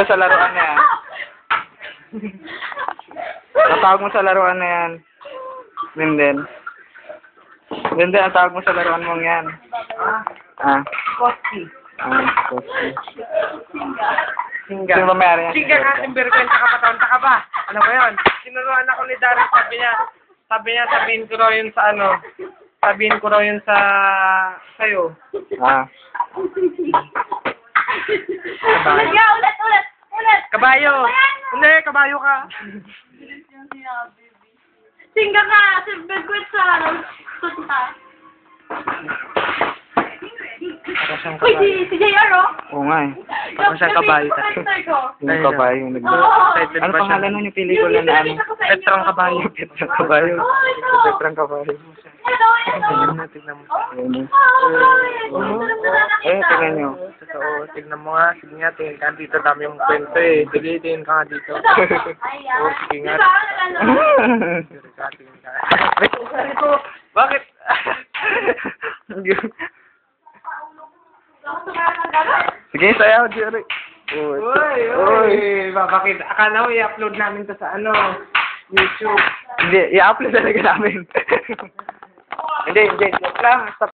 Sa laruan na yan. Ang tawag mo sa laruan na yan. Linden. Linden, ang tawag mo sa laruan mong yan. Koski. Koski. Singa. Sino ba may-ari yan? Singa ka, simberkwenta ka pa, taon ka ba? Ano ba yun? Sinuruan ako ni Darren, sabihin ko raw yun sa ano, sabihin ko raw yun sa, sa'yo. Ulit! Kabayo! Hindi, kabayo ka. Singa ka! Simberkwenta sa tuta. Uy, si JR, oh! Oo nga eh. Parang siyang kabayo ta. Yung kabayo yung nag- Excited Ano ba siya? pangalan nun yung pelikula na ano? Petrang kabayo. Petrang kabayo. Oh, Petrang kabayo. Tignan mo, tignan mo. Ayun. Eh, tingnan nyo. Totoo, tignan mo nga. Sige nga, tingin ka dito. Dami yung kwento eh. Sige, tingin ka nga dito. Oo, sige nga. Sige ka, tingin ka. Bakit? Sige, sayaw, Jerry. Uy! Bakit? Akala mo i-upload namin to sa ano? YouTube. Hindi, i-upload talaga namin. Hindi. Joke lang. Stop